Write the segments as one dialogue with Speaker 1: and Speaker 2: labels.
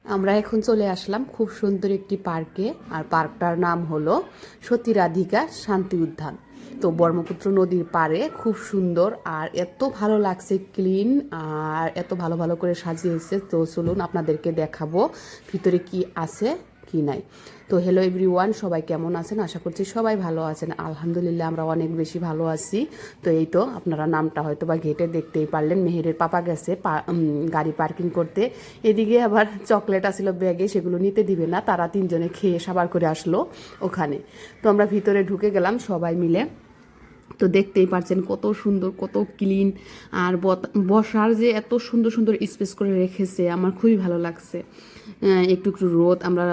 Speaker 1: আমরা এখন চলে আসলাম খুব সুন্দর একটি পার্কে। আর পার্কটার নাম হলো সতী রাধিকা শান্তি উদ্যান। তো ব্রহ্মপুত্র নদীর পাড়ে খুব সুন্দর আর এত ভালো লাগছে, ক্লিন আর এত ভালো ভালো করে সাজিয়েছে। তো চলুন আপনাদেরকে দেখাবো ভিতরে কি আছে কি নাই। তো হ্যালো এভরিওয়ান, সবাই কেমন আছেন? আশা করছি সবাই ভালো আছেন। আলহামদুলিল্লাহ আমরা অনেক বেশি ভালো আছি। তো এই তো আপনারা নামটা হয়তো বা ঘেটে দেখতেই পারলেন, মেহেরের পাপা গেছে গাড়ি পার্কিং করতে। এদিকে আবার চকলেট আসছিল ব্যাগে, সেগুলো নিতে দিবে না, তারা তিনজনে খেয়ে সাবার করে আসলো ওখানে। তো আমরা ভিতরে ঢুকে গেলাম সবাই মিলে। তো দেখতেই পারছেন কত সুন্দর, কত ক্লিন। আর বসার যে এত সুন্দর সুন্দর স্পেস করে রেখেছে, আমার খুবই ভালো লাগছে। একটু একটু রোদ, আমরা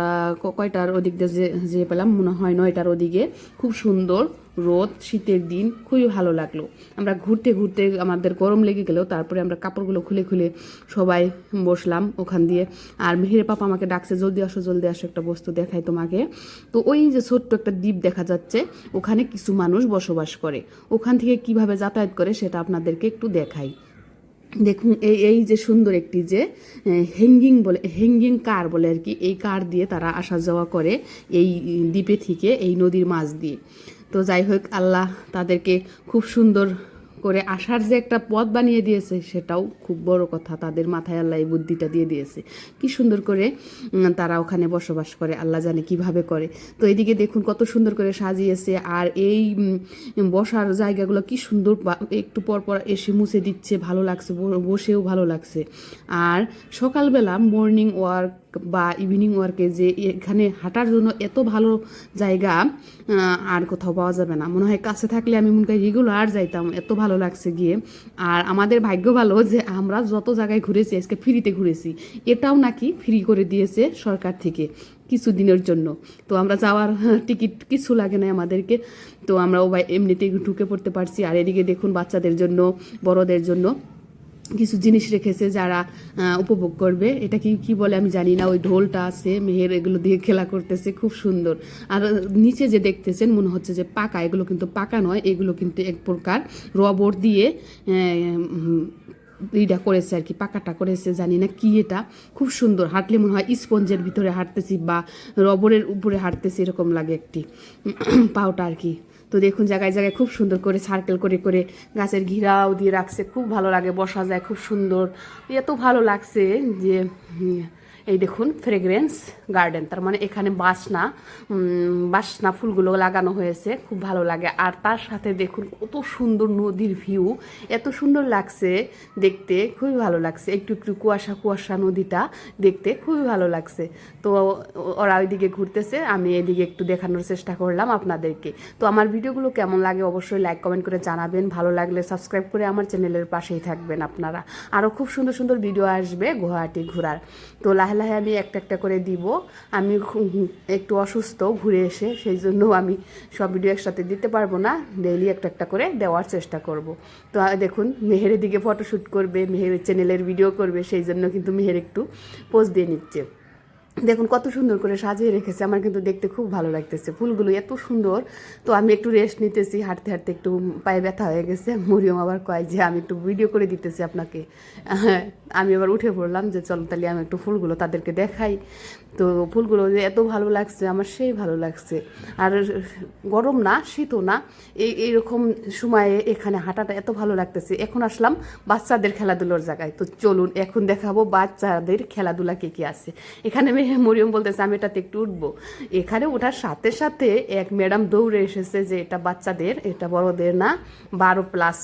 Speaker 1: কয়টার ওদিক দিয়ে যে পেলাম, মনে হয় 9টার ওদিকে। খুব সুন্দর রোদ, শীতের দিন, খুবই ভালো লাগলো। আমরা ঘুরতে ঘুরতে আমাদের গরম লেগে গেলেও তারপরে আমরা কাপড়গুলো খুলে খুলে সবাই বসলাম ওখান দিয়ে। আর মেহের পাপা আমাকে ডাকছে, জলদি আসো জলদি আসো, একটা বস্তু দেখাই তোমাকে। তো ওই যে ছোট্ট একটা দ্বীপ দেখা যাচ্ছে, ওখানে কিছু মানুষ বসবাস করে। ওখান থেকে কিভাবে যাতায়াত করে সেটা আপনাদেরকে একটু দেখাই। দেখুন এই এই যে সুন্দর একটি যে হ্যাঙ্গিং কার বলে আর কি, এই কার দিয়ে তারা আসা যাওয়া করে এই দ্বীপে থেকে, এই নদীর মাছ দিয়ে। তো যাই হোক, আল্লাহ তাদেরকে খুব সুন্দর করে আসার যে একটা পথ বানিয়ে দিয়েছে, সেটাও খুব বড় কথা। তাদের মাথায় আল্লাহ এই বুদ্ধিটা দিয়ে দিয়েছে। কি সুন্দর করে তারা ওখানে বসবাস করে, আল্লাহ জানে কিভাবে করে। তো এদিকে দেখুন কত সুন্দর করে সাজিয়েছে। আর এই বসার জায়গাগুলো কি সুন্দর, একটু পর পর এসে মুছে দিচ্ছে, ভালো লাগছে, বসেও ভালো লাগছে। আর সকালবেলা মর্নিং ওয়ার্ক বা ইভিনিং ওয়ার্কে যে এখানে হাঁটার জন্য এত ভালো জায়গা আর কোথাও পাওয়া যাবে না। মনে হয় কাছে থাকলে আমি মনে করি রেগুলার যাইতাম, এত ভালো লাগছে গিয়ে। আর আমাদের ভাগ্য ভালো যে আমরা যত জায়গায় ঘুরেছি আজকে ফ্রিতে ঘুরেছি। এটাও নাকি ফ্রি করে দিয়েছে সরকার থেকে কিছুদিনের জন্য। তো আমরা যাওয়ার টিকিট কিছু লাগে না আমাদেরকে। তো আমরা এমনিতেই ঢুকে পড়তে পারছি। আর এদিকে দেখুন বাচ্চাদের জন্য, বড়দের জন্য কিছু জিনিস রেখেছে যারা উপভোগ করবে। এটা কি কি বলে আমি জানি না। ওই ঢোলটা আছে, মেহের এগুলো দিয়ে খেলা করতেছে, খুব সুন্দর। আর নিচে যে দেখতেছেন মনে হচ্ছে যে পাকা, এগুলো কিন্তু পাকা নয়, এগুলো কিন্তু এক প্রকার রবার দিয়ে ইটা করেছে আর কি, পাকাটা করেছে, জানি না কি এটা। খুব সুন্দর, হাঁটলে মনে হয় স্পঞ্জের ভিতরে হাঁটতেছি বা রবরের উপরে হাঁটতেছি, এরকম লাগে একটি পাওটা আর কি। তো দেখুন জায়গায় জায়গায় খুব সুন্দর করে সার্কেল করে করে গাছের ঘিরাও দিয়ে রাখছে, খুব ভালো লাগে, বসা যায়, খুব সুন্দর। এত ভালো লাগছে যে এই দেখুন ফ্রেগ্রেন্স গার্ডেন, তার মানে এখানে বাসনা ফুলগুলো লাগানো হয়েছে, খুব ভালো লাগে। আর তার সাথে দেখুন কত সুন্দর নদীর ভিউ, এত সুন্দর লাগছে দেখতে, খুবই ভালো লাগছে। একটু একটু কুয়াশা কুয়াশা নদীটা দেখতে খুবই ভালো লাগছে। তো ওরা ওইদিকে ঘুরতেছে, আমি এদিকে একটু দেখানোর চেষ্টা করলাম আপনাদেরকে। তো আমার ভিডিওগুলো কেমন লাগে অবশ্যই লাইক কমেন্ট করে জানাবেন। ভালো লাগলে সাবস্ক্রাইব করে আমার চ্যানেলের পাশেই থাকবেন আপনারা। আরও খুব সুন্দর সুন্দর ভিডিও আসবে গুয়াহাটি ঘোরার। তো লাহে লাহে আমি একটা একটা করে দিব। আমি একটু অসুস্থ ঘুরে এসে, সেই জন্য আমি সব ভিডিও একসাথে দিতে পারবো না, ডেইলি একটা একটা করে দেওয়ার চেষ্টা করব। তো দেখুন মেহেরের দিকে ফটোশ্যুট করবে, মেহেরের চ্যানেলের ভিডিও করবে, সেই জন্য কিন্তু মেহের একটু পোজ দিয়ে নিচ্ছে। দেখুন কত সুন্দর করে সাজিয়ে রেখেছে, আমার কিন্তু দেখতে খুব ভালো লাগতেছে, ফুলগুলো এত সুন্দর। তো আমি একটু রেস্ট নিতেছি, হাঁটতে হাঁটতে একটু পায়ে ব্যথা হয়ে গেছে। মরিয়ম আবার কয় যে আমি একটু ভিডিও করে দিতেছি আপনাকে। হ্যাঁ, আমি আবার উঠে পড়লাম যে চলো তাহলে আমি একটু ফুলগুলো তাদেরকে দেখাই। তো ফুলগুলো যে এত ভালো লাগছে, আমার সেই ভালো লাগছে। আর গরম না শীতও না, এইরকম সময়ে এখানে হাঁটাটা এত ভালো লাগতেছে। এখন আসলাম বাচ্চাদের খেলাধুলোর জায়গায়। তো চলুন এখন দেখাবো বাচ্চাদের খেলাধুলা কে কে আছে এখানে। মরিয়ম বলতেছে আমি এটাতে একটু উঠবো। এখানে ওঠার সাথে সাথে এক ম্যাডাম দৌড়ে এসেছে যে এটা বাচ্চাদের, এটা বড়দের না, 12+,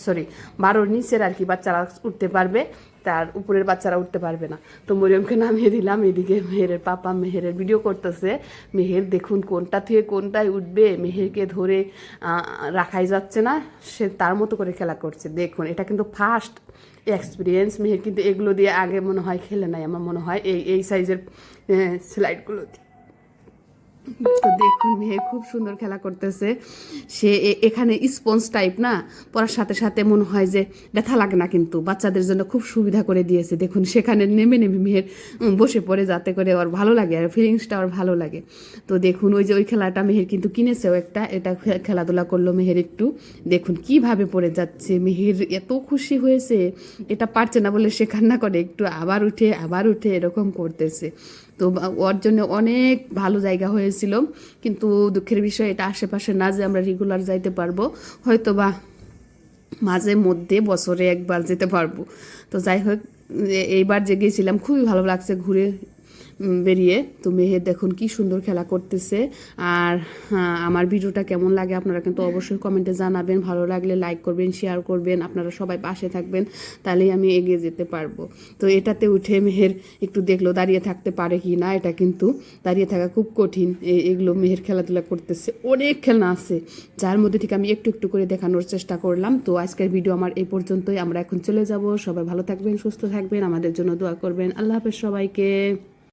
Speaker 1: সরি 12-র নিচের আর কি বাচ্চারা উঠতে পারবে, তার উপরের বাচ্চারা উঠতে পারবে না। তো মরিয়মকে নামিয়ে দিলাম। এদিকে মেহেরের পাপা মেহেরের ভিডিও করতেছে। মেহের দেখুন কোনটা থেকে কোনটায় উঠবে, মেহেরকে ধরে রাখাই যাচ্ছে না, সে তার মতো করে খেলা করছে। দেখুন এটা কিন্তু ফার্স্ট এক্সপিরিয়েন্স মেহের, কিন্তু এগুলো দিয়ে আগে মনে হয় খেলে নাই, আমার মনে হয় এই সাইজের স্লাইডগুলো দিয়ে। তো দেখুন মেহের খুব সুন্দর খেলা করতেছে। সে এখানে স্পঞ্জ টাইপ না, পড়ার সাথে সাথে মনে হয় যে ব্যথা লাগে না, কিন্তু বাচ্চাদের জন্য খুব সুবিধা করে দিয়েছে। দেখুন সেখানে নেমে নেমে মেহের বসে পড়ে, যাতে করে ওর ভালো লাগে আর ফিলিংসটা ওর ভালো লাগে। তো দেখুন ওই যে ওই খেলাটা মেহের কিন্তু কিনেছেও একটা, এটা খেলাধুলা করলো মেহের একটু। দেখুন কিভাবে পড়ে যাচ্ছে, মেহের এত খুশি হয়েছে, এটা পারছে না বলে সে কান্না করে, একটু আবার উঠে এরকম করতেছে। তো ওর জন্য অনেক ভালো জায়গা হয়েছিল, কিন্তু দুঃখের বিষয় এটা আশেপাশে না যে আমরা রেগুলার যাইতে পারবো, হয়তো বা মাঝে মধ্যে বছরে একবার যেতে পারবো। তো যাই হোক, এইবার যে গেছিলাম খুবই ভালো লাগছে ঘুরে বেরিয়ে। তো মেহের দেখুন কি সুন্দর খেলা করতেছে। আর আমার ভিডিওটা কেমন লাগে আপনারা কিন্তু অবশ্যই কমেন্টে জানাবেন। ভালো লাগলে লাইক করবেন, শেয়ার করবেন, আপনারা সবাই পাশে থাকবেন, তাহলেই আমি এগিয়ে যেতে পারবো। তো এটাতে উঠে মেহের একটু দেখলো দাঁড়িয়ে থাকতে পারে কি না, এটা কিন্তু দাঁড়িয়ে থাকা খুব কঠিন। এগুলো মেহের খেলাধুলা করতেছে, অনেক খেলনা আছে যার মধ্যে থেকে আমি একটু একটু করে দেখানোর চেষ্টা করলাম। তো আজকের ভিডিও আমার এই পর্যন্তই, আমরা এখন চলে যাব। সবাই ভালো থাকবেন, সুস্থ থাকবেন, আমাদের জন্য দোয়া করবেন। আল্লাহ হাফেজ সবাইকে।